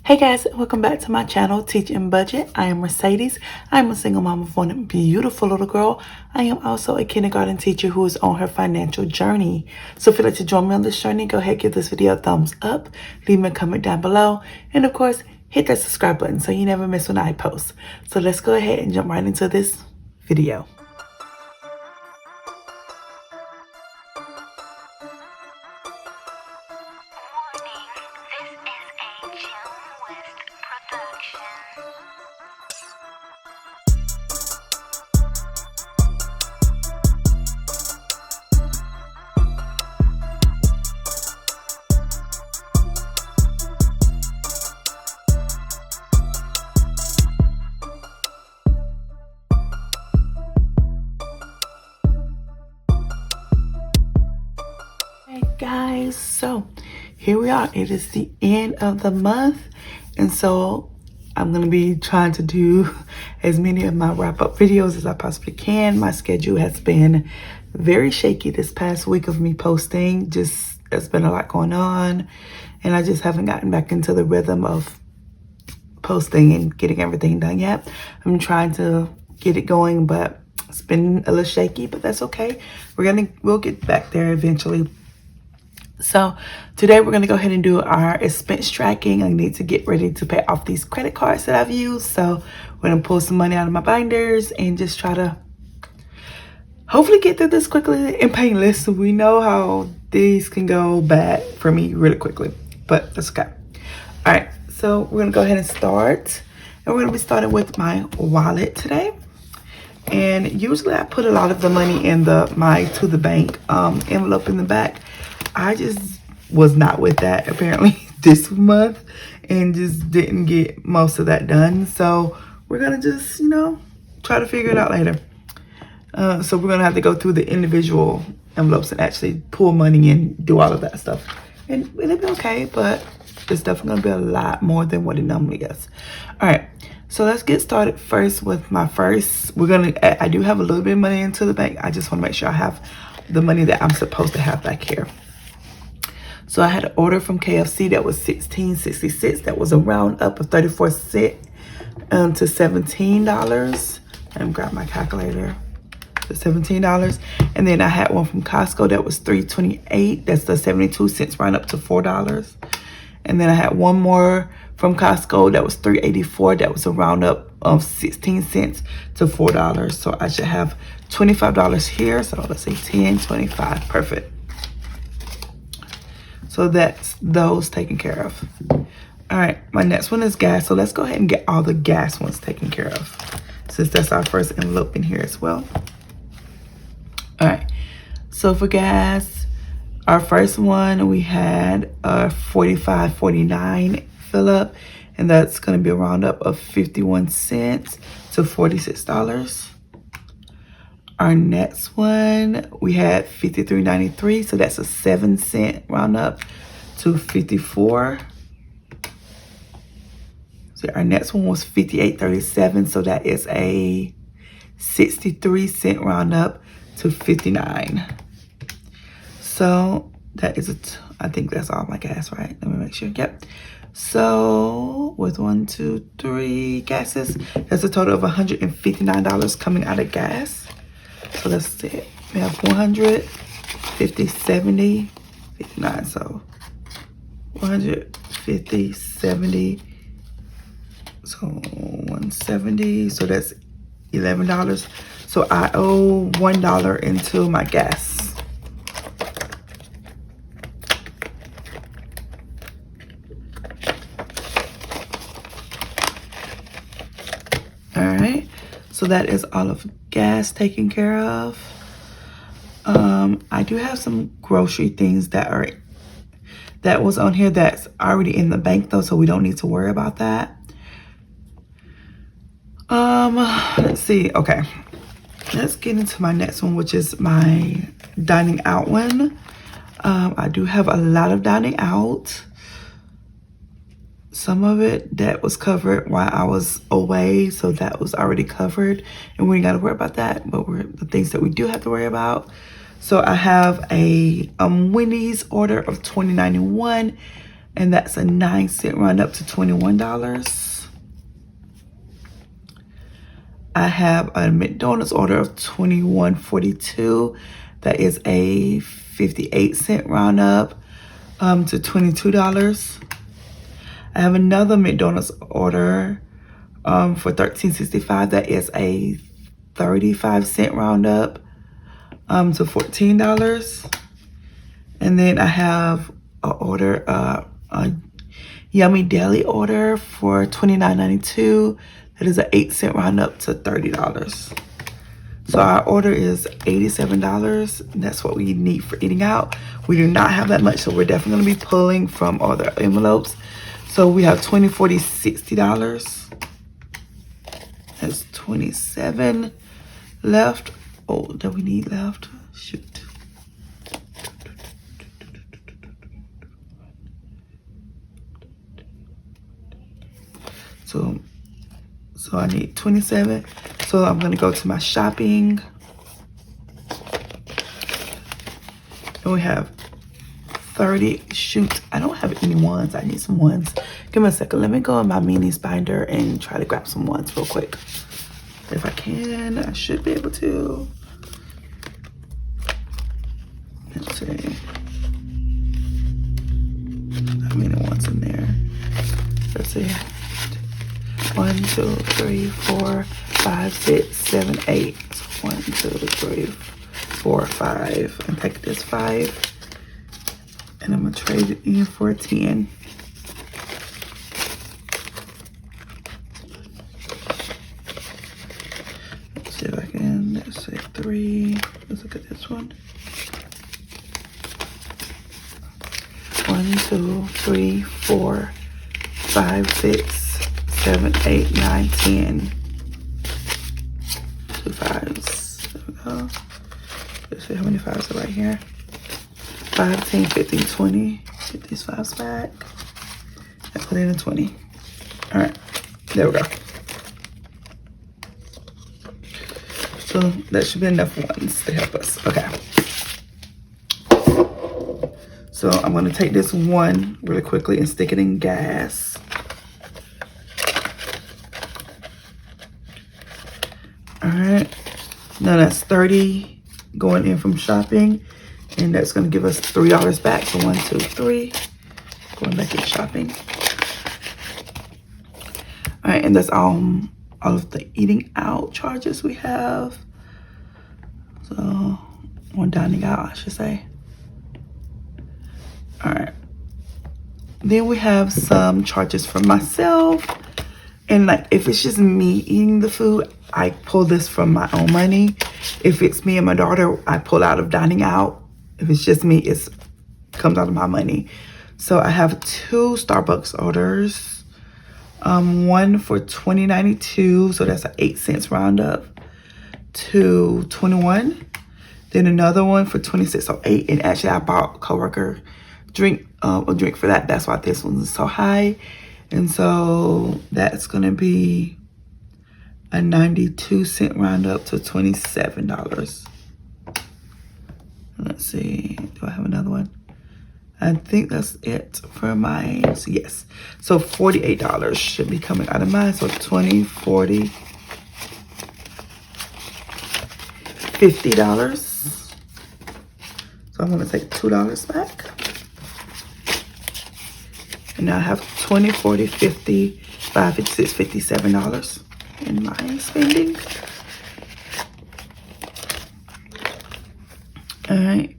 Hey guys, welcome back to my channel, Teach and Budget. I am Mercedes. I'm a single mom of one beautiful little girl. I am also a kindergarten teacher who is on her financial journey. So if you'd like to join me on this journey, go ahead, give this video a thumbs up, leave me a comment down below, and of course, hit that subscribe button so you never miss when I post. So let's go ahead and jump right into this video. Hey guys, so here we are. It is the end of the month, and so I'm gonna be trying to do as many of my wrap-up videos as I possibly can. My schedule has been very shaky this past week of me posting. Just there's been a lot going on, and I just haven't gotten back into the rhythm of posting and getting everything done yet. I'm trying to get it going, but it's been a little shaky, but that's okay. We'll get back there eventually. So today we're going to go ahead and do our expense tracking. I need to get ready to pay off these credit cards that I've used. So we're going to pull some money out of my binders and just try to hopefully get through this quickly and painless. So we know how these can go bad for me really quickly, but that's okay. All right, so we're going to go ahead and start. And we're going to be starting with my wallet today. And usually I put a lot of the money in my to the bank envelope in the back. I just was not with that apparently this month and just didn't get most of that done. So we're gonna just, try to figure it out later. So we're gonna have to go through the individual envelopes and actually pull money and do all of that stuff. And it'll be okay, but it's definitely gonna be a lot more than what it normally is. All right, so let's get started first with my first. I do have a little bit of money into the bank. I just wanna make sure I have the money that I'm supposed to have back here. So I had an order from KFC that was $16.66. That was a round up of 34 cents to $17. Let me grab my calculator. To $17. And then I had one from Costco that was $3.28. That's the 72 cents round up to $4. And then I had one more from Costco that was $3.84. That was a round up of 16 cents to $4. So I should have $25 here. So let's say 10, 25. Perfect. So that's those taken care of. All right, my next one is gas. So let's go ahead and get all the gas ones taken care of, since that's our first envelope in here as well. All right, so for gas, our first one, we had a $45.49 fill up, and that's gonna be a roundup of 51 cents to $46. Our next one, we had $53.93, so that's a 7-cent roundup to 54. So our next one was $58.37, so that is a 63-cent roundup to 59. So that is I think that's all my gas, right? Let me make sure. Yep. So with 1, 2, 3 gases, that's a total of $159 coming out of gas. So that's it. We have 100, 50, 70, 59. So 150, 70. So 170. So that's $11. So I owe $1 into my gas. All right. So that is all of gas taken care of. I do have some grocery things that was on here that's already in the bank though, so we don't need to worry about that. Let's see. Okay, let's get into my next one, which is my dining out one. I do have a lot of dining out. Some of it that was covered while I was away, so that was already covered and we ain't got to worry about that. But the things that we do have to worry about. So I have a Wendy's order of $20.91. and that's a 9-cent round up to $21. I have a McDonald's order of $21.42. That is a 58-cent round up to $22. I have another McDonald's order for $13.65. That is a 35-cent round up to $14. And then I have a Yummy Deli order for $29.92. That is an 8-cent round up to $30. So our order is $87. That's what we need for eating out. We do not have that much, so we're definitely going to be pulling from all the envelopes. So we have $20, $40, $60. That's $27 left. Oh, that we need left. Shoot. So I need 27. So I'm gonna go to my shopping. And we have 30. Shoot, I don't have any ones. I need some ones. Give me a second. Let me go in my minis binder and try to grab some ones real quick. If I can, I should be able to. Let's see. How many ones in there? Let's see. 1, 2, 3, 4, 5, 6, 7, 8. So 1, 2, 3, 4, 5. And take this 5. And I'm gonna trade it in for a 10. Let's see if I can, let's say 3. Let's look at this one. 1, 2, 3, 4, 5, 6, 7, 8, 9, 10. 2 5s. There we go. Let's see how many 5s are right here. 5, 10, 15, 20. Get these 5s back. And put in a 20. All right. There we go. So that should be enough ones to help us. Okay. So I'm going to take this one really quickly and stick it in gas. All right. Now that's 30 going in from shopping. And that's going to give us $3 back. So 1, 2, 3. Going back in shopping. All right. And that's all of the eating out charges we have. So, or dining out, I should say. All right. Then we have some charges for myself. And like, if it's just me eating the food, I pull this from my own money. If it's me and my daughter, I pull out of dining out. If it's just me, it comes out of my money. So I have 2 Starbucks orders. One for $20.92, so that's an 8 cents roundup to 21. Then another one for 26, so 8. And actually, I bought a coworker a drink for that. That's why this one is so high. And so that's gonna be a 92-cent roundup to $27. Let's see, do I have another one? I think that's it for mine. So yes, so $48 should be coming out of mine. So 20, 40, $50. So I'm gonna take $2 back. And now I have 20, 40, 50, 5, 56, $57 in my spending. All right.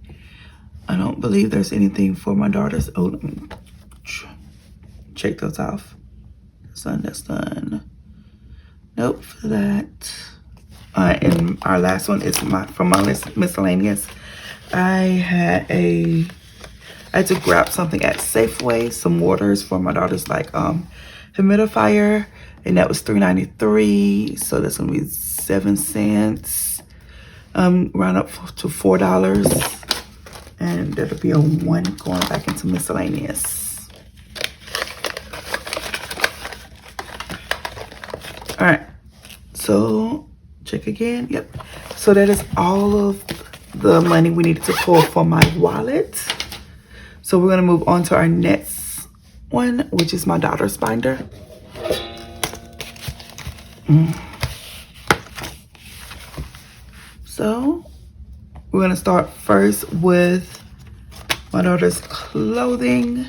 I don't believe there's anything for my daughters. Oh, let me check those off. That's done. Nope, for that. All right, and our last one is from my miscellaneous. I had to grab something at Safeway, some waters for my daughter's like humidifier, and that was $3.93. So that's gonna be 7 cents. Round up to $4. And that'll be a 1 going back into miscellaneous. All right, so check again. Yep. So that is all of the money we needed to pull from my wallet. So we're gonna move on to our next one, which is my daughter's binder. So we're gonna start first with my daughter's clothing.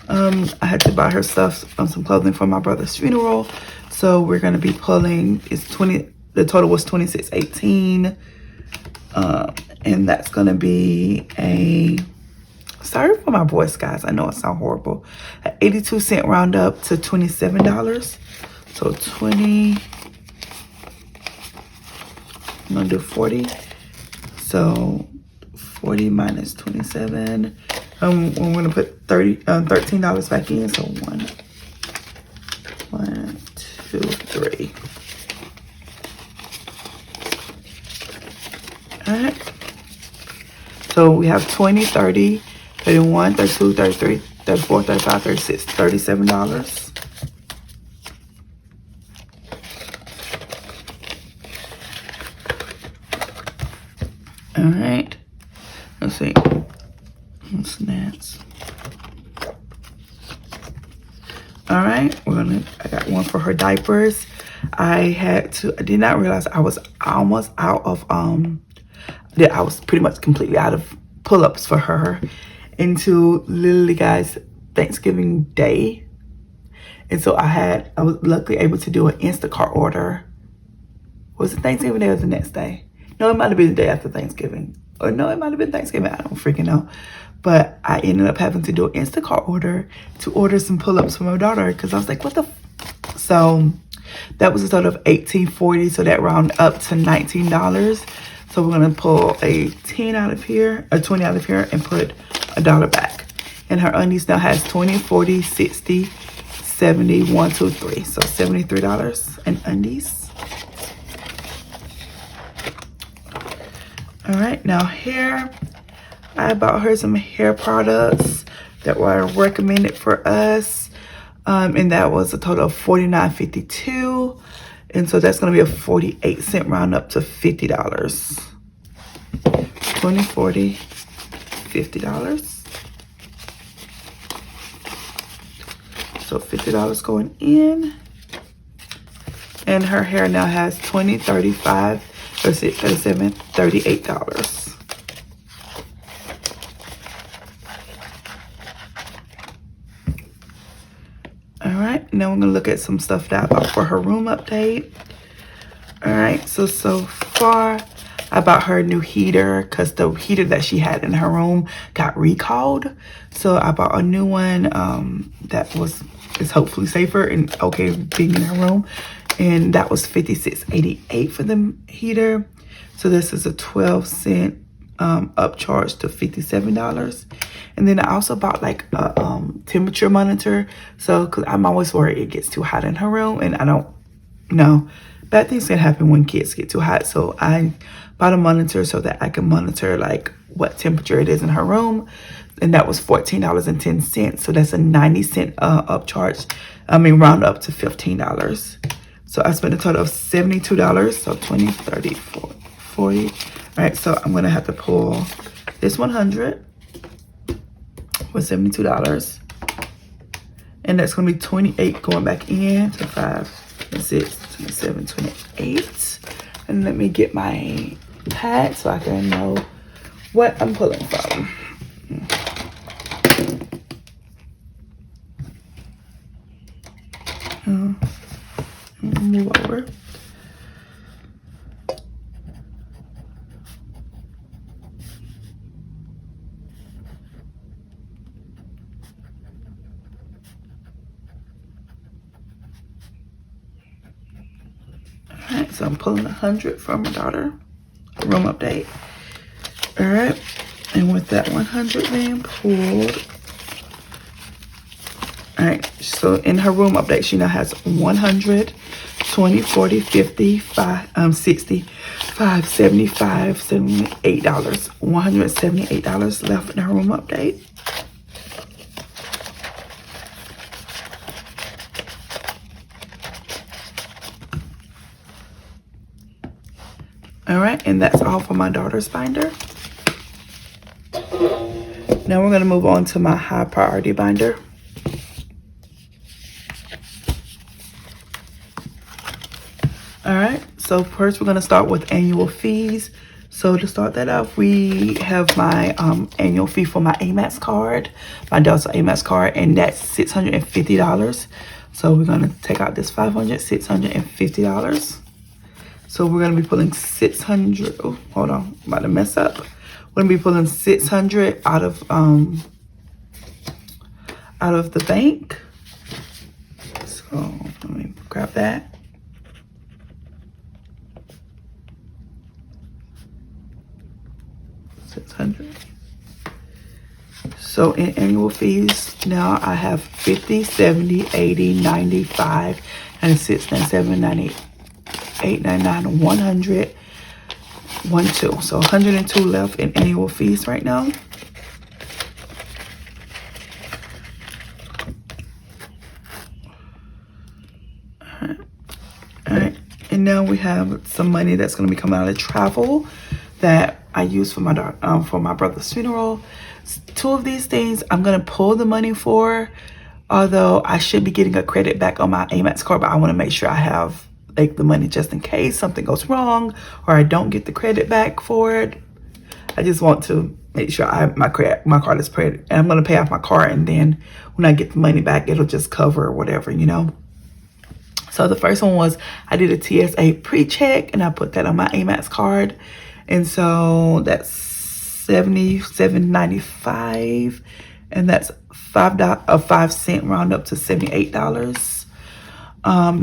I had to buy her stuff, some clothing for my brother's funeral. So we're gonna be pulling, the total was $26.18. And that's gonna be sorry for my voice, guys. I know it sounds horrible. An 82-cent round up to $27. So 20, I'm gonna do 40. So 40 minus 27. I'm gonna put $13 back in. So 1, 2, 3. All right. So we have 20, 30, 31, 32, 33, 34, 35, 36, $37. All right. Let's see. What's next? All right. I got one for her diapers. I did not realize I was almost out of, that I was pretty much completely out of pull-ups for her into literally, guys, Thanksgiving Day. And so I was luckily able to do an Instacart order. Was it Thanksgiving Day or the next day? No, it might have been the day after Thanksgiving. Or no, it might have been Thanksgiving. I don't freaking know. But I ended up having to do an Instacart order to order some pull-ups for my daughter because I was like, what the f. So that was a total of $18.40. So that round up to $19. So we're gonna pull a 10 out of here, a 20 out of here, and put $1 back. And her undies now has 20, 40, 60, 70, 1, 2, 3. So $73 in undies. All right, now hair. I bought her some hair products that were recommended for us. And that was a total of $49.52. And so that's going to be a 48-cent round up to $50. 20, 40, $50. So $50 going in. And her hair now has 20, 35, 36, 37, $38. All right, now we're gonna look at some stuff that I bought for her room update. All right, so far I bought her a new heater because the heater that she had in her room got recalled. So I bought a new one that is hopefully safer and okay being in her room. And that was $56.88 for the heater. So this is a 12-cent upcharge to $57. And then I also bought like a temperature monitor. So, cause I'm always worried it gets too hot in her room, and I don't know. Bad things can happen when kids get too hot. So I bought a monitor so that I can monitor like what temperature it is in her room. And that was $14.10. So that's a 90-cent upcharge. I mean, round up to $15. So I spent a total of $72. So 20, 30, 40. All right, so I'm gonna have to pull this 100 with $72. And that's gonna be 28 going back in to 5, 6, 27, 28. And let me get my pad so I can know what I'm pulling from. Move over. Alright, so I'm pulling 100 from my daughter. Room update. Alright, and with that 100 being pulled, alright, so in her room update, she now has 100, 20, 40, 50, 60, 5, 75, $78, $178 left in her room update. All right, and that's all for my daughter's binder. Now we're gonna move on to my high priority binder. All right, so first we're gonna start with annual fees. So to start that off, we have my annual fee for my Amex card, my Delta Amex card, and that's $650. So we're gonna take out this $650. So we're gonna be pulling 600. Oh, hold on, I'm about to mess up. We're gonna be pulling 600 out of the bank. So let me grab that. $600. So in annual fees now I have 50, 70, 80, 95, 96, 97, 98, 99, 100, 12. So 102 left in annual fees right now. All right. And now we have some money that's going to be coming out of travel that I use for my brother's funeral. Two of these things I'm going to pull the money for, although I should be getting a credit back on my Amex card, but I want to make sure I have like the money just in case something goes wrong or I don't get the credit back for it. I just want to make sure my card is paid, and I'm going to pay off my card, and then when I get the money back, it'll just cover whatever, you know. So the first one was I did a TSA pre-check and I put that on my Amex card. And so that's $77.95, and that's a 5-cent round up to $78.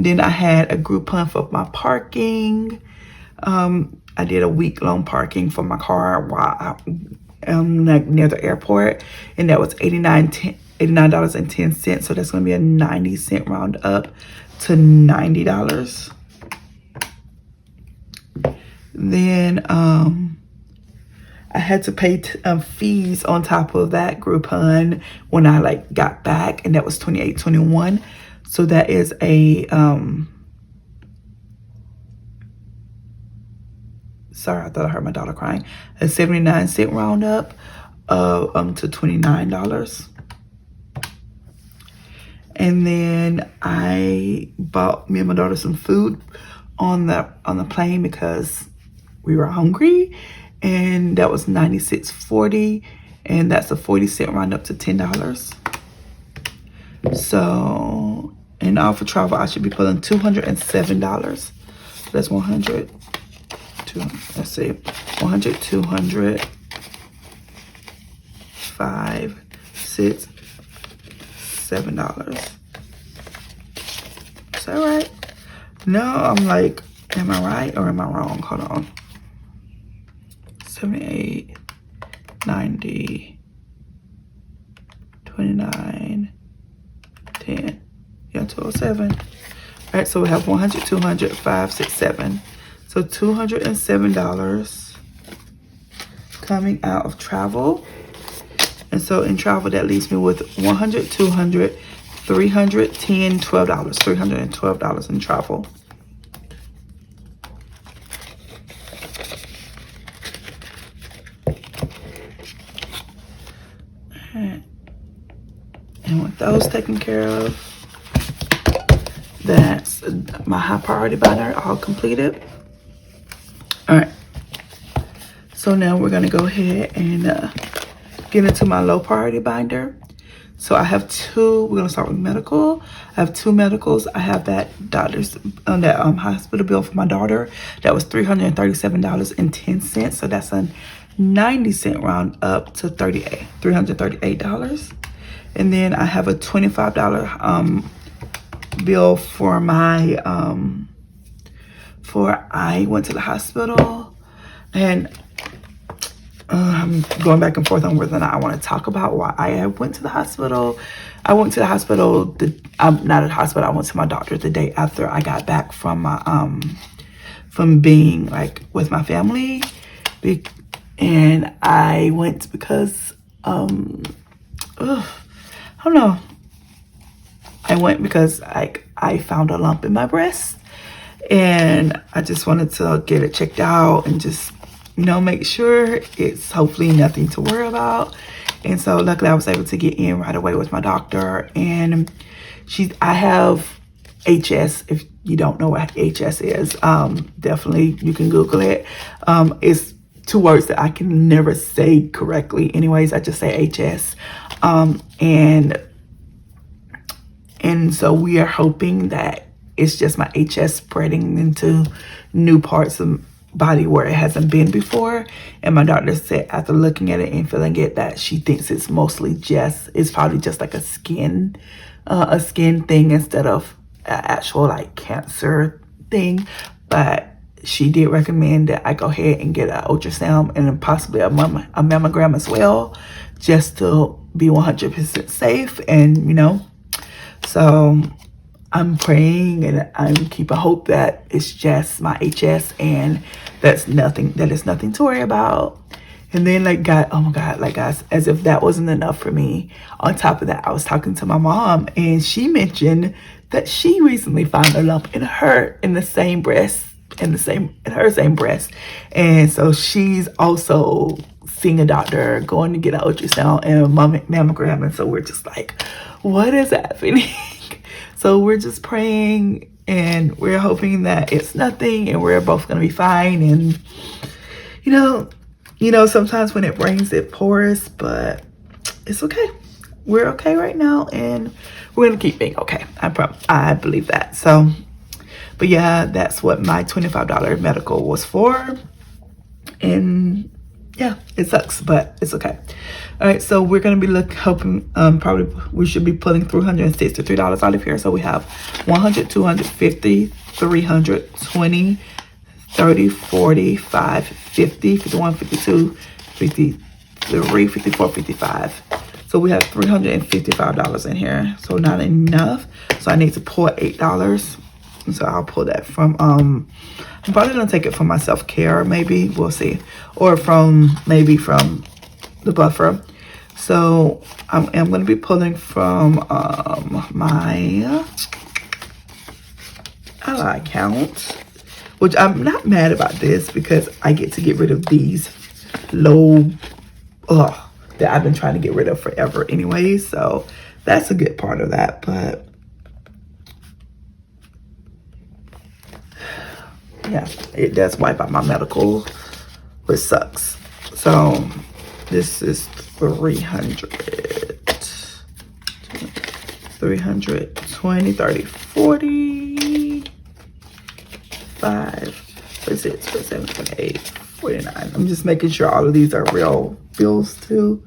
Then I had a Groupon for my parking. I did a week-long parking for my car while like near the airport, and that was $89.10. So that's gonna be a 90-cent round up to $90. Then I had to pay fees on top of that Groupon when I like got back, and that was $28.21. So that is a sorry, I thought I heard my daughter crying. A 79-cent round up to $29. And then I bought me and my daughter some food on the plane because we were hungry, and that was $96.40, and that's a 40-cent round up to $10. So, and all for travel, I should be pulling $207. That's 100. Let's see, 100, 200, 5, 6, $7. Is that right? No, I'm like, am I right or am I wrong? Hold on. 78, 90, 29, 10. Yeah, 207. All right, so we have 100, 200, 5, 6, 7. So $207 coming out of travel. And so in travel, that leaves me with 100, 200, 300, 10, $12. $312 in travel. And with those taken care of, that's my high priority binder all completed. All right. So now we're gonna go ahead and get into my low priority binder. So I have two. We're gonna start with medical. I have two medicals. I have that hospital bill for my daughter. That was $337.10. So that's a 90-cent round up to $338. And then I have a $25 bill for my I went to the hospital, and I'm going back and forth on whether or not I want to talk about why I went to the hospital. I went to the hospital. Not at the hospital. I went to my doctor the day after I got back from my from being like with my family, and I went because I don't know. I went because I found a lump in my breast, and I just wanted to get it checked out and just, you know, make sure it's hopefully nothing to worry about. And so luckily I was able to get in right away with my doctor, and I have HS. If you don't know what HS is, definitely you can Google it. It's two words that I can never say correctly. Anyways, I just say HS. And so we are hoping that it's just my HS spreading into new parts of body where it hasn't been before. And my doctor said after looking at it and feeling it that she thinks it's mostly it's probably just like a skin thing instead of an actual like cancer thing. But she did recommend that I go ahead and get an ultrasound and then possibly a mammogram as well, just to be 100% safe. And you know, so I'm praying and I'm keeping hope that it's just my HS and that is nothing to worry about. And then like God, oh my God, like guys, as if that wasn't enough for me. On top of that, I was talking to my mom and she mentioned that she recently found a lump in her same breast. And so she's also seeing a doctor, going to get an ultrasound and a mammogram. And so we're just like, what is happening? So we're just praying and we're hoping that it's nothing and we're both gonna be fine. And you know, sometimes when it rains, it pours, but it's okay. We're okay right now and we're gonna keep being okay. I believe that. So, but yeah, that's what my $25 medical was for. And yeah, it sucks, but it's okay. All right, so we're gonna be hoping probably we should be pulling $363 out of here. So we have 100, 250, 300, 20, 30, 40, 5, 50, 51, 52, 53, 54, 55. So we have $355 in here. So not enough. So I need to pull $8. So I'll pull that from I'm probably gonna take it from my self-care, maybe, we'll see, or maybe from the buffer. So I'm gonna be pulling from my Ally account, which I'm not mad about this because I get to get rid of these that I've been trying to get rid of forever anyway. So that's a good part of that. But yeah, it does wipe out my medical, which sucks. So this is 300, 320, 30, 40, 5, 46, 47, 48, 49. I'm just making sure all of these are real bills too,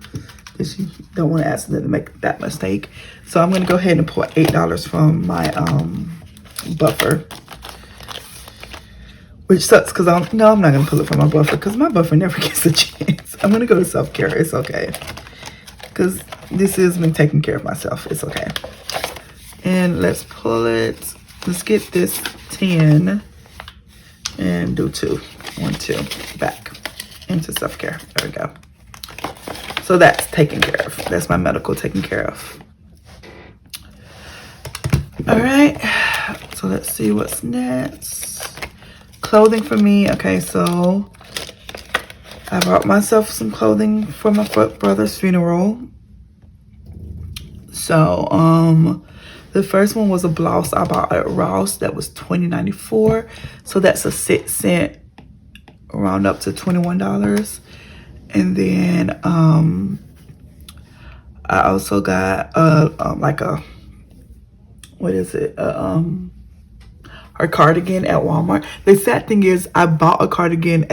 because you don't want to accidentally make that mistake. So I'm going to go ahead and pull $8 from my buffer. Which sucks because I'm not going to pull it from my buffer because my buffer never gets a chance. I'm going to go to self-care. It's okay. Because this is me taking care of myself. It's okay. And let's pull it. Let's get this 10 and do 2. 1, 2. Back into self-care. There we go. So that's taken care of. That's my medical taken care of. All right. So let's see what's next. Clothing for me. Okay, so I bought myself some clothing for my brother's funeral. So the first one was a blouse I bought at Ross that was $20.94. So that's a 6 cent round up to $21. And then I also got like a, what is it, a cardigan at Walmart. The sad thing is I bought a cardigan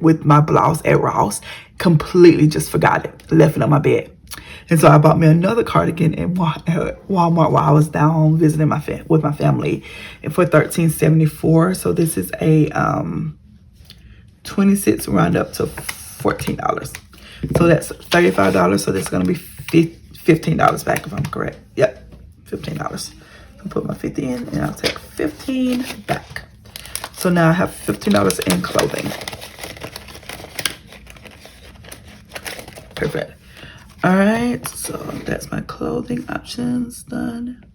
with my blouse at Ross, completely just forgot it, left it on my bed. And so I bought me another cardigan at Walmart while I was down visiting with my family, and for $13.74. So this is a 26 round up to $14. So that's $35. So that's gonna be $15 back if I'm correct. Yep, $15. I'll put my 50 in and I'll take 15 back. So now I have $15 in clothing. Perfect. All right, so that's my clothing options done.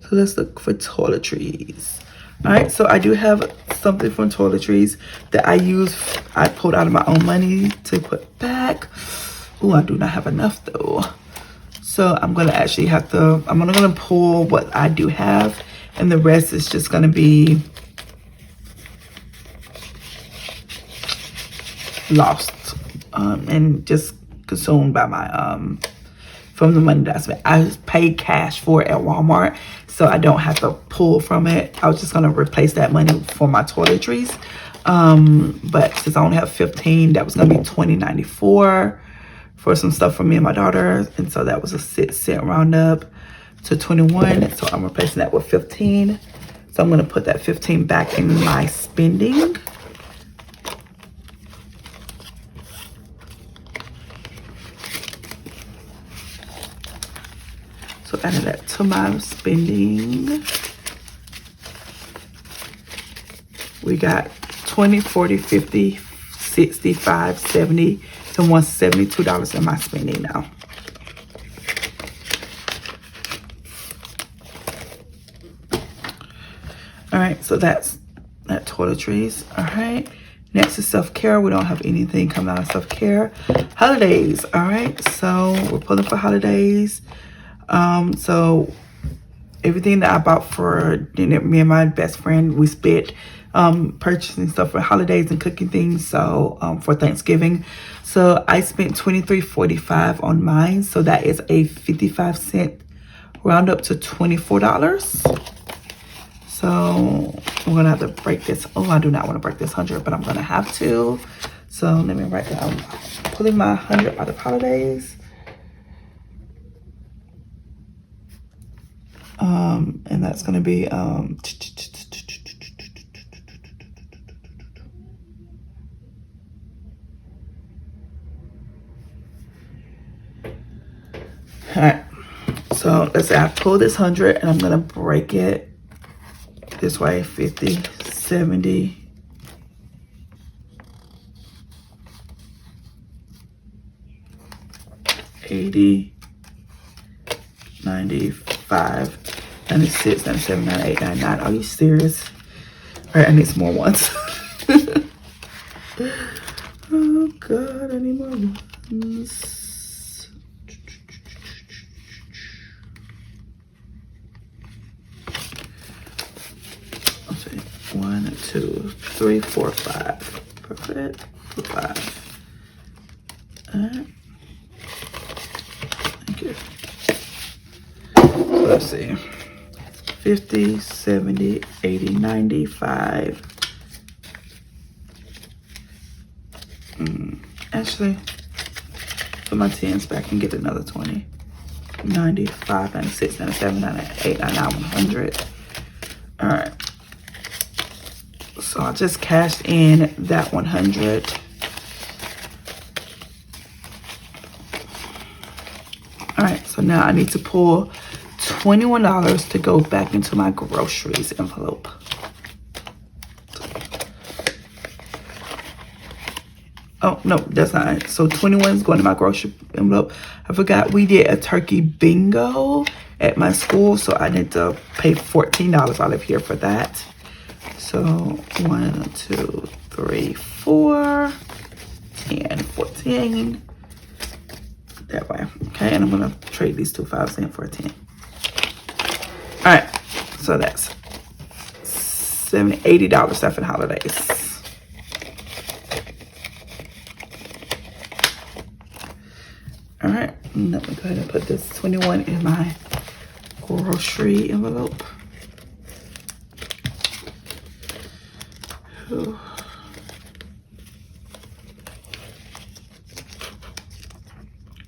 So let's look for toiletries. All right, so I do have something from toiletries that I pulled out of my own money to put back. Oh, I do not have enough though. So I'm gonna actually I'm gonna pull what I do have and the rest is just gonna be lost and just consumed by my from the money that I spent. I paid cash for it at Walmart, so I don't have to pull from it. I was just gonna replace that money for my toiletries, but since I only have 15, that was gonna be $20.94 for some stuff for me and my daughter, and so that was a 6-cent roundup to 21. So I'm replacing that with 15. So I'm gonna put that 15 back in my spending. So adding that to my spending. We got 20, 40, 50, 65, 70 to $172 in my spending now. All right, so that's that toiletries. All right, next is self-care. We don't have anything coming out of self-care. Holidays. All right, so we're pulling for holidays. So everything that I bought for dinner, me and my best friend, we spent purchasing stuff for holidays and cooking things, so for Thanksgiving. So I spent $23.45 on mine, so that is a 55-cent round up to $24. So I'm gonna have to break this. Oh, I do not want to break this 100, but I'm gonna have to. So let me write down, pulling my 100 out of holidays. And that's gonna be all right, so let's say I pull this 100 and I'm gonna break it this way: 50, 70, 80, 95, 96, 97, 98, 99. Are you serious? All right, I need some more ones. Oh God, I need more ones. Let's see. 1, 2, 3, 4, 5. Perfect. 5. All right. Thank you. Let's see. 50, 70, 80, 95. Actually, put my 10s back and get another 20. 95, 96, 97, 98, 99, 100. All right. So I just cashed in that 100. All right, so now I need to pull $21 to go back into my groceries envelope. Oh, no, that's not it. So 21 is going to my grocery envelope. I forgot we did a turkey bingo at my school, so I need to pay $14 out of here for that. So 1, 2, 3, 4, 10, 14. That way. Okay, and I'm going to trade these 2 5s in for a 10. All right, so that's $70, $80 stuff in holidays. All right, let me go ahead and put this 21 in my grocery envelope. Ooh.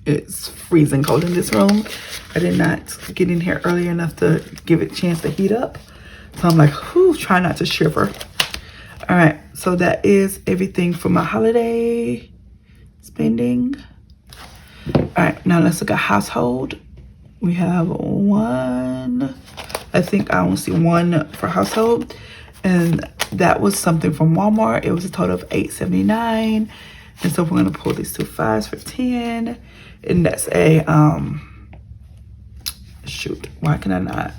It's freezing cold in this room. I did not get in here early enough to give it a chance to heat up. So I'm like, whew, try not to shiver. All right, so that is everything for my holiday spending. All right, now let's look at household. We have one. I think I only see one for household. And that was something from Walmart. It was a total of $8.79. And so we're gonna pull these 2 5s for 10. And that's a, shoot, why can I not?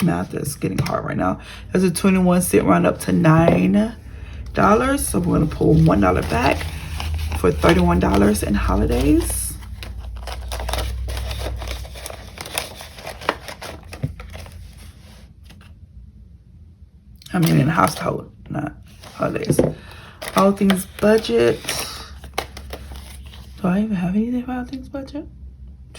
Math is getting hard right now. There's a 21-cent round up to $9. So we're gonna pull $1 back for $31 in holidays. I mean in household, not holidays. All things budget. Do I even have anything for all things budget? I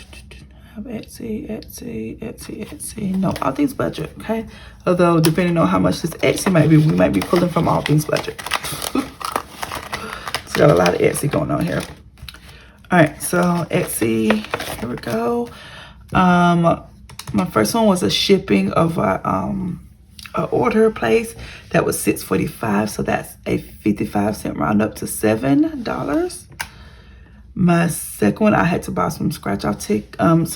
have Etsy. No, all things budget, okay? Although depending on how much this Etsy might be, we might be pulling from all things budget. It's got a lot of Etsy going on here. All right, so Etsy, here we go. My first one was a shipping of a order place that was $6.45, so that's a 55-cent round up to $7. My second one, I had to buy some scratch off stickers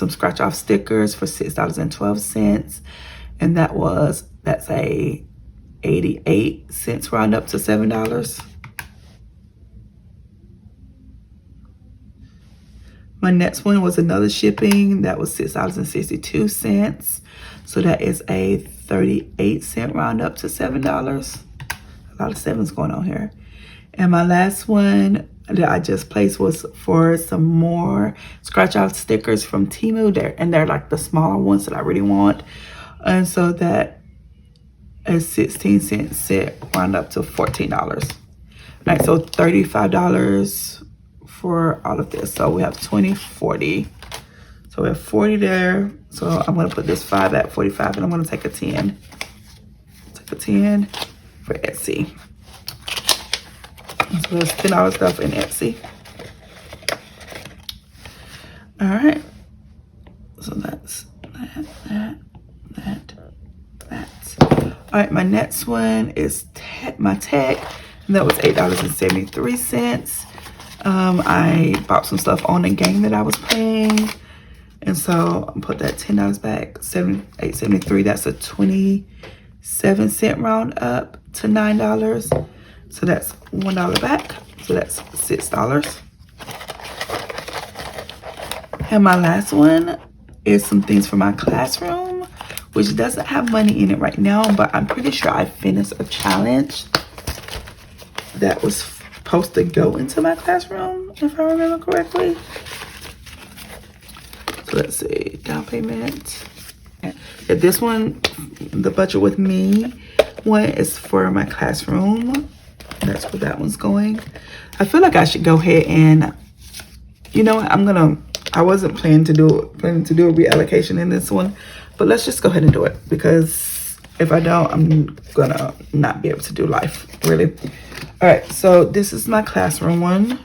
for $6.12, and that's a 88-cent round up to $7. My next one was another shipping that was $6.62. So that is a 38-cent round up to $7. A lot of sevens going on here. And my last one that I just placed was for some more scratch off stickers from Temu there. And they're like the smaller ones that I really want. And so that is 16-cent set round up to $14. All right, so $35 for all of this. So we have 20, 40. So we have 40 there. So I'm gonna put this 5 at 45 and I'm gonna take a 10. Take a 10 for Etsy. So there's $10 stuff in Etsy. All right. So that's that. All right, my next one is my tech, and that was $8.73. I bought some stuff on the game that I was playing, and so I put that $10 back. $8.73. That's a 27-cent round up to $9. So that's $1 back. So that's $6. And my last one is some things for my classroom, which doesn't have money in it right now, but I'm pretty sure I finished a challenge that was supposed to go into my classroom, if I remember correctly. So let's see, down payment. Yeah, this one, the budget with me one is for my classroom. That's where that one's going. I feel like I should go ahead and, you know what, I wasn't planning to do a reallocation in this one, but let's just go ahead and do it, because if I don't, I'm gonna not be able to do life, really. All right, so this is my classroom one.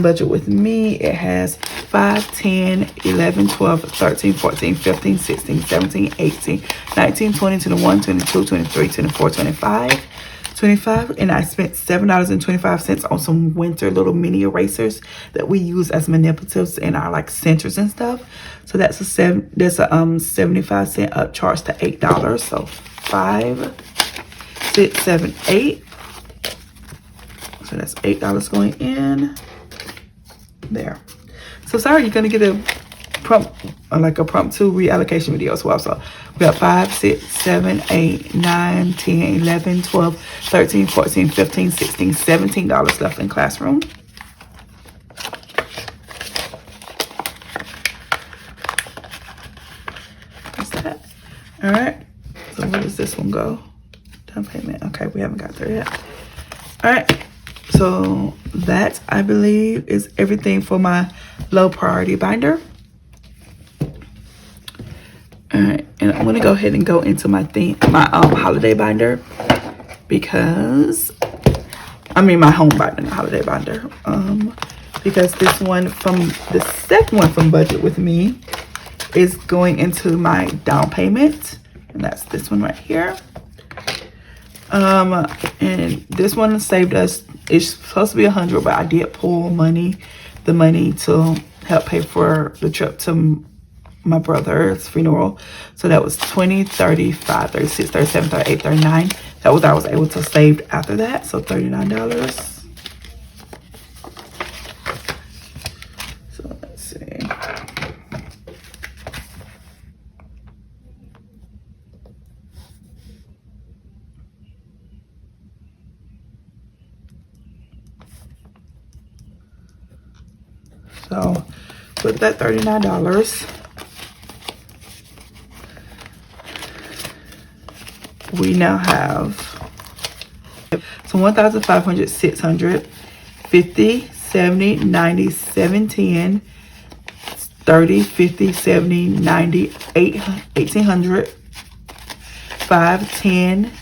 Budget with me, it has 5, 10, 11, 12, 13, 14, 15, 16, 17, 18, 19, 20, 21, 22, 23, 24, 25, and I spent $7.25 on some winter little mini erasers that we use as manipulatives in our like centers and stuff. So that's a 75-cent upcharge to $8. So 5, 6, 7, 8. So that's $8 going in there. So sorry, you're gonna get a prompt, like a prompt to reallocation video as well. So we got 5, 6, 7, 8, 9, 10, 11, 12, 13, 14, 15, 16, $17 left in classroom. That's that. All right. So where does this one go? Down payment. Okay, we haven't got there yet. All right. So that, I believe, is everything for my low priority binder. All right, and I'm gonna go ahead and go into my holiday binder, because my home binder, not holiday binder. Because this one the second one from budget with me is going into my down payment, and that's this one right here. And this one saved us. It's supposed to be $100, but I did pull the money to help pay for the trip to my brother's funeral. So that was 20, 35, 36, 37, 38, 39. That was I was able to save after that. So $39. So let's see. So with that $39, we now have, so 1,500, 600, 50, 70, 90, 710, 30, 50, 70, 90, 1,800, 5, 10,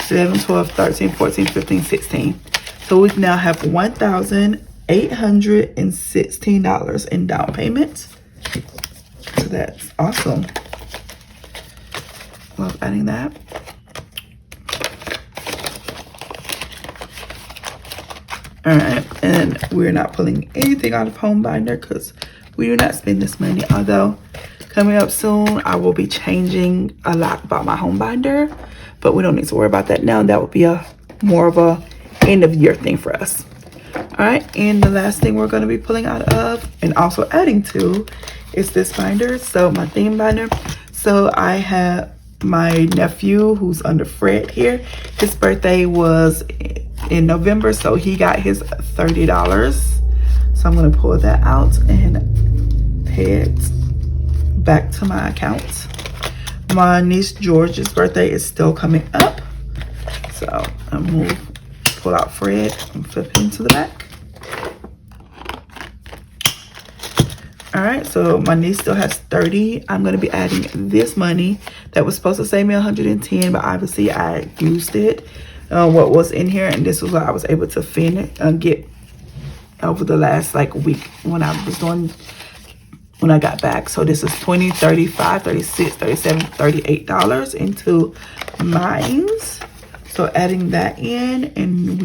11, 12, 13, 14, 15, 16. So we now have $1,816 in down payment. So that's awesome. Love adding that. All right, and we're not pulling anything out of home binder because we do not spend this money. Although coming up soon, I will be changing a lot about my home binder, but we don't need to worry about that now. That would be a more of a end of year thing for us. All right, and the last thing we're going to be pulling out of and also adding to is this binder. So my theme binder. So I have my nephew who's under Fred here. His birthday was in November, so he got his $30. So I'm going to pull that out and pay it back to my account. My niece George's birthday is still coming up, so I'm going to pull out Fred and flip him to the back. All right, so my niece still has 30. I'm going to be adding this money that was supposed to save me 110, but obviously I used it, what was in here, and this was what I was able to get over the last like week when I got back. So this is $20, $35, $36, $37, $38 into mines. So adding that in, and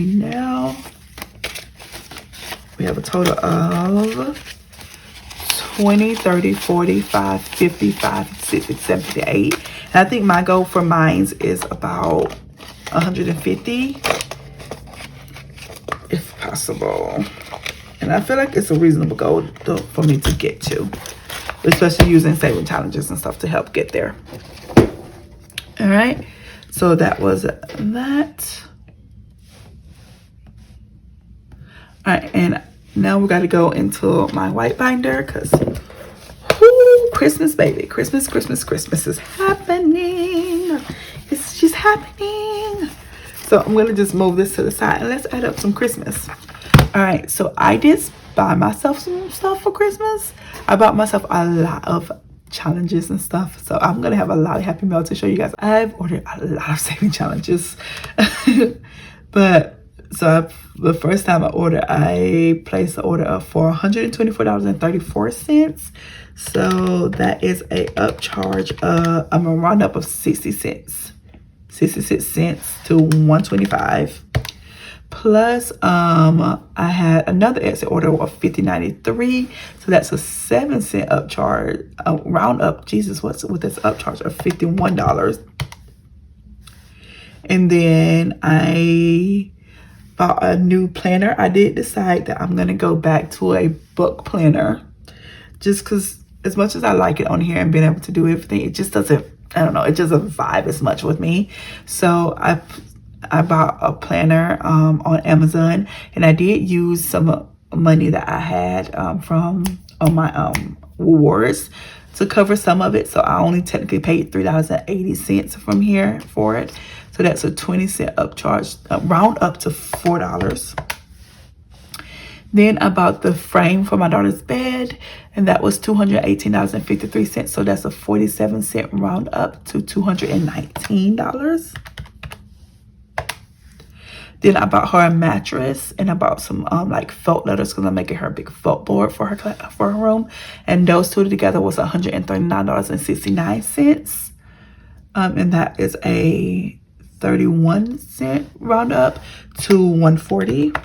we have a total of 20, 30, 45, 55, 60, 78. And I think my goal for mines is about 150 if possible. And I feel like it's a reasonable goal for me to get to, especially using saving challenges and stuff to help get there. All right, so that was that. All right, and now we got to go into my white binder because Christmas, baby. Christmas is happening. It's just happening. So I'm going to just move this to the side and let's add up some Christmas. All right, so I did buy myself some stuff for Christmas. I bought myself a lot of challenges and stuff. So I'm going to have a lot of Happy Mail to show you guys. I've ordered a lot of saving challenges. But so the first time I placed an order for $124.34. So that is a upcharge. I'm a round up of 66 cents to $125. Plus, I had another extra order of $50.93, so that's a 7-cent upcharge. Round up, Jesus, what's with this upcharge of $51? And then I bought a new planner. I did decide that I'm gonna go back to a book planner, just because as much as I like it on here and being able to do everything, it just doesn't. I don't know. It doesn't vibe as much with me. So I bought a planner on Amazon, and I did use some money that I had from my rewards to cover some of it. So I only technically paid $3.80 from here for it. So that's a 20-cent upcharge, round up to $4. Then I bought the frame for my daughter's bed, and that was $218.53. So that's a 47-cent round up to $219. Then I bought her a mattress, and I bought some like felt letters because I'm making her a big felt board for her room. And those two together was $139.69. And that is a 31-cent round up to $140.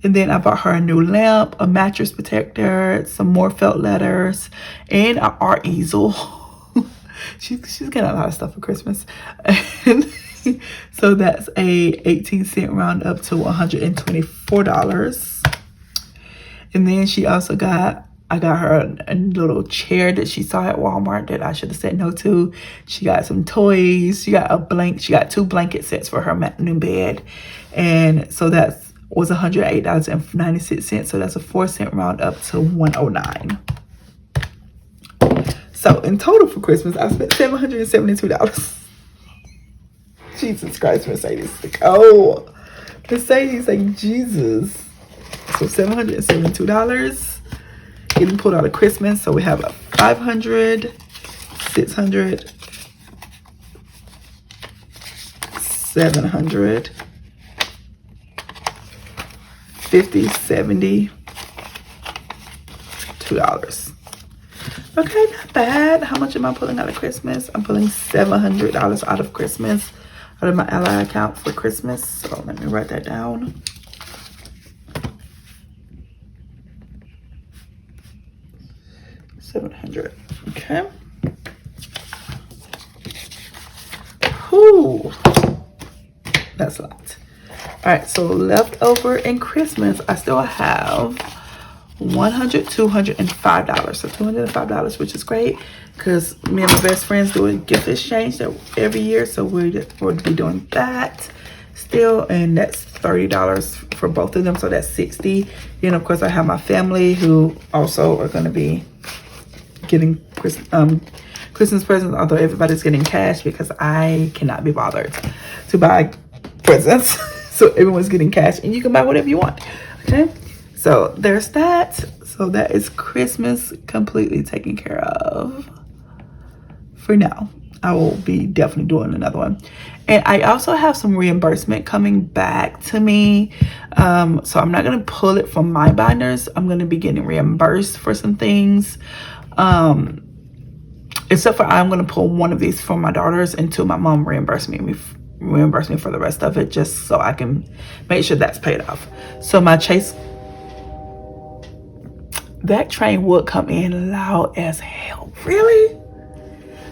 And then I bought her a new lamp, a mattress protector, some more felt letters, and an art easel. she's getting a lot of stuff for Christmas. So that's a 18-cent round up to $124. And then she also I got her a little chair that she saw at Walmart that I should have said no to. She got some toys. She got two blanket sets for her new bed. And so that was $108.96. So that's a 4-cent round up to $109. So in total for Christmas, I spent $772. Jesus Christ, Mercedes. Like, oh, Mercedes, like, Jesus. So $772 getting pulled out of Christmas. So we have a 500, 600, 700, 50, 70, $2. Okay, not bad. How much am I pulling out of Christmas? I'm pulling $700 out of Christmas, out of my Ally account for Christmas. So let me write that down. $700. Okay. Whew. That's a lot. All right, so left over in Christmas, I still have $100, $205. So $205, which is great because me and my best friends do a gift exchange every year. So we'll be doing that still, and that's $30 for both of them. So that's $60. Then of course I have my family who also are going to be getting Christmas presents, although everybody's getting cash because I cannot be bothered to buy presents. So everyone's getting cash, and you can buy whatever you want. Okay, so there's that. So that is Christmas completely taken care of for now. I will be definitely doing another one, and I also have some reimbursement coming back to me. So I'm not gonna pull it from my binders. I'm gonna be getting reimbursed for some things. Except for I'm gonna pull one of these for my daughters until my mom reimburse me for the rest of it, just so I can make sure that's paid off. So my Chase, that train would come in loud as hell. Really?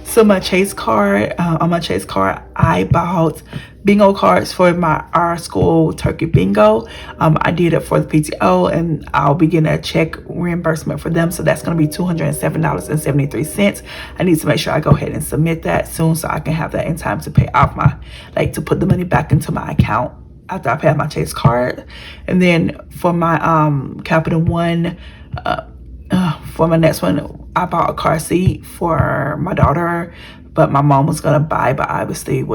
So my Chase card, on my Chase card, I bought bingo cards for our school turkey bingo. I did it for the PTO, and I'll be getting a check reimbursement for them. So that's going to be $207.73. I need to make sure I go ahead and submit that soon so I can have that in time to pay off to put the money back into my account after I pay off my Chase card. And then for my Capital One, for my next one, I bought a car seat for my daughter, but my mom was gonna buy, but obviously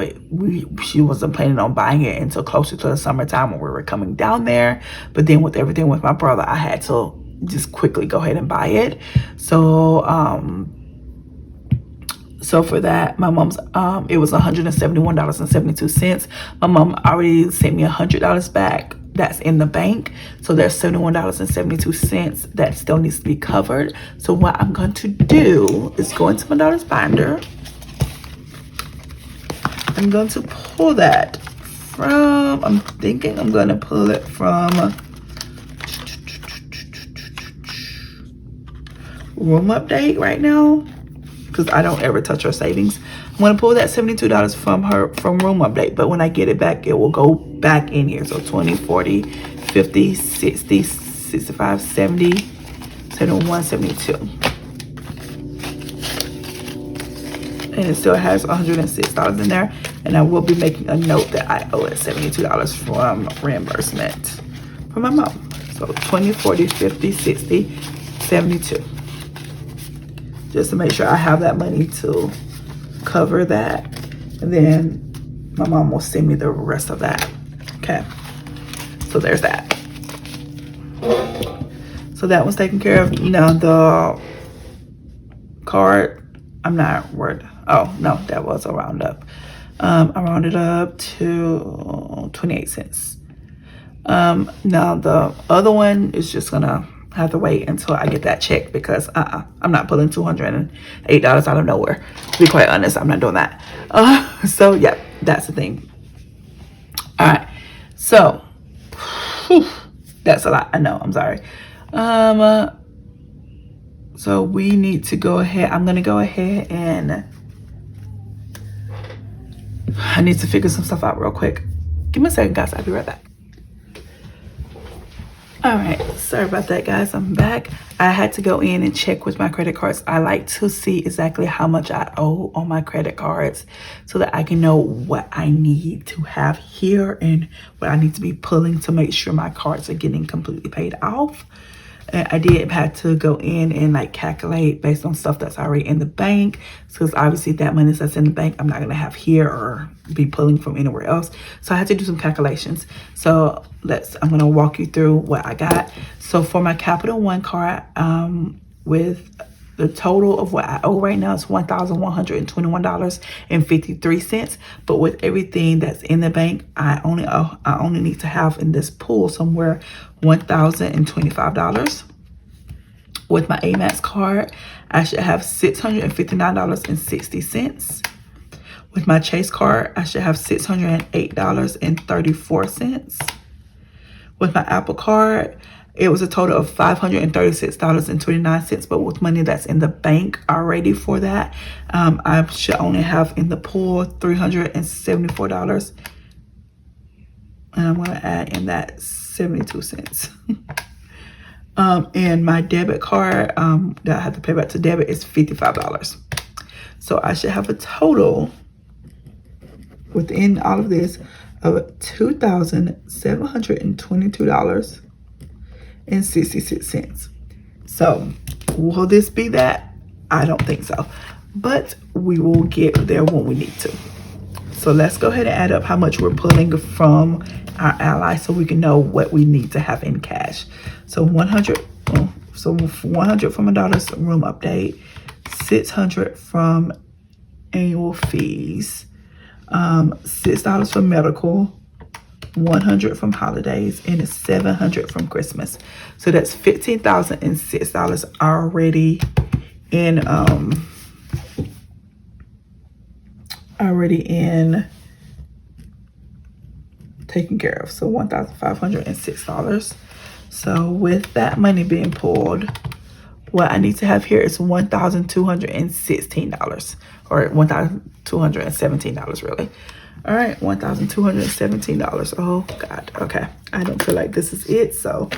she wasn't planning on buying it until closer to the summertime when we were coming down there. But then with everything with my brother, I had to just quickly go ahead and buy it. So so for that, my mom's it was $171.72. My mom already sent me $100 back. That's in the bank. So there's $71.72 that still needs to be covered. So what I'm going to do is go into my daughter's binder. I'm going to pull that from, I'm thinking I'm going to pull it from Room Update right now, because I don't ever touch her savings. I'm going to pull that $72 from Room Update, but when I get it back, it will go back in here. So 20, 40, 50, 60, 65, 70, 71, 72. And it still has $106 in there. And I will be making a note that I owe it $72 from reimbursement from my mom. So 20, 40, 50, 60, 72. Just to make sure I have that money to cover that. And then my mom will send me the rest of that. Okay. So there's that. So that was taken care of. Now the card, I'm not worried. Oh, no, that was a roundup. I rounded up to 28 cents. Now the other one is just gonna have to wait until I get that check, because I'm not pulling $208 out of nowhere. To be quite honest, I'm not doing that. So yeah, that's the thing. All right, so whew, that's a lot. I know, I'm sorry. So we need to go ahead. I'm gonna go ahead and I need to figure some stuff out real quick. Give me a second, guys. I'll be right back. All right, sorry about that, guys. I'm back. I had to go in and check with my credit cards. I like to see exactly how much I owe on my credit cards so that I can know what I need to have here and what I need to be pulling to make sure my cards are getting completely paid off. I did have to go in and like calculate based on stuff that's already in the bank, because obviously that money that's in the bank I'm not going to have here or be pulling from anywhere else. So I had to do some calculations. So I'm going to walk you through what I got. So for my Capital One card, with the total of what I owe right now is $1,121.53. But with everything that's in the bank, I only need to have in this pool somewhere $1,025. With my Amex card, I should have $659.60. With my Chase card, I should have $608.34. With my Apple card, it was a total of $536.29, but with money that's in the bank already for that, I should only have in the pool $374. And I'm going to add in that 72 cents. And my debit card that I have to pay back to debit is $55. So I should have a total within all of this of $2,722.66. So will this be that? I don't think so, but we will get there when we need to. So let's go ahead and add up how much we're pulling from our ally so we can know what we need to have in cash. So 100 from my daughter's room update, 600 from annual fees, $6 for medical, 100 from holidays, and it's 700 from Christmas. So that's $15,006 already in taken care of. So $1,506. So with that money being pulled, what I need to have here is $1,216, or $1,217 really. All right, $1,217. Oh God, okay. I don't feel like this is it, so,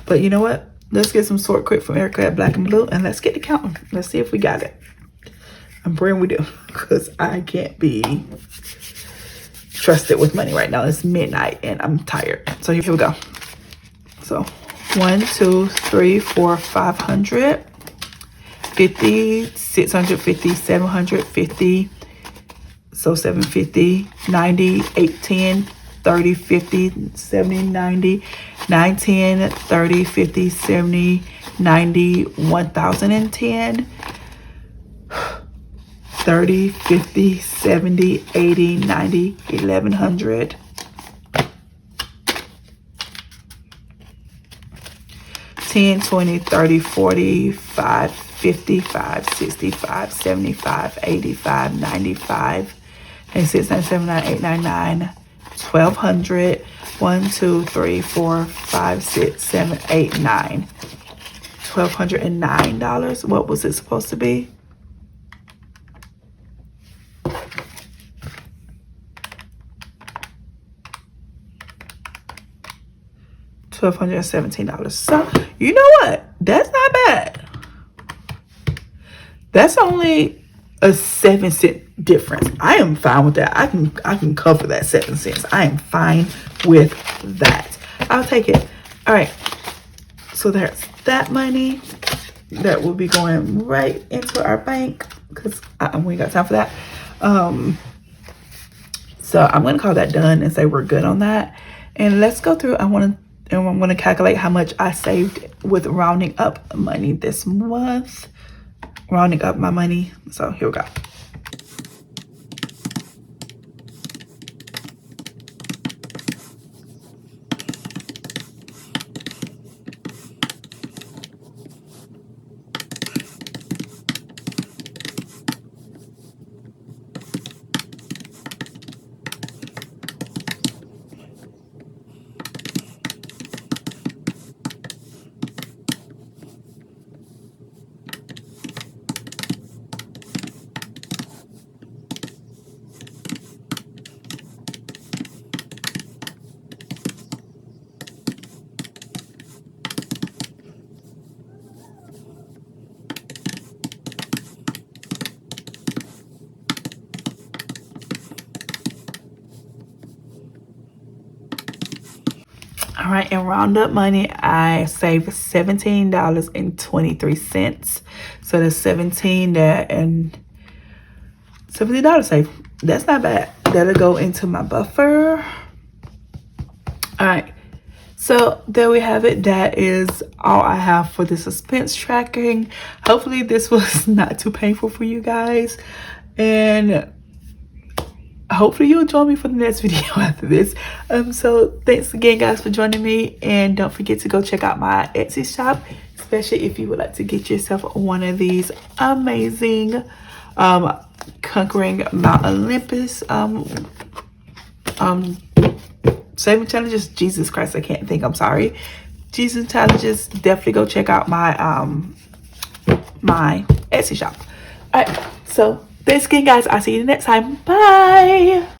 but you know what? Let's get some sort quick from Erica at Black and Blue, and let's get to counting. Let's see if we got it. I'm praying we do, because I can't be trusted with money right now. It's midnight and I'm tired. So here we go. So 1, 2, 3, 4, 500, 50, 650, 750. So 750, 90, 810, 30, 50, 70, 90, 910, 30, 50, 70, 90, 1010, 30, 50, 70, 80, 90, 1100, 10, 20, 30, 45, 55, 65, 75, 85, 95, and 6, 9, 7, 9, 8, 9, 9, 1200, 1, 2, 3, 4, 5, 6, 7, 8, 9, $1,209. What was it supposed to be? $1,217. So you know what? That's not bad. That's only a 7-cent difference. I am fine with that. I can cover that 7 cents. I am fine with that. I'll take it. All right. So there's that money that will be going right into our bank, because we ain't got time for that. So I'm gonna call that done and say we're good on that. And let's go through. I'm gonna calculate how much I saved with rounding up money this month. Rounding up my money. So here we go. All right, in round up money, I saved $17.23. So that's 17 that and $70 saved. That's not bad. That'll go into my buffer. All right, so there we have it. That is all I have for the suspense tracking. Hopefully this was not too painful for you guys, and hopefully you'll join me for the next video after this. So thanks again guys for joining me, and don't forget to go check out my Etsy shop, especially if you would like to get yourself one of these amazing conquering Mount Olympus saving challenges. Jesus Christ, I can't think, I'm sorry. Jesus challenges. Definitely go check out my my Etsy shop. All right, so thanks again guys. I'll see you next time. Bye.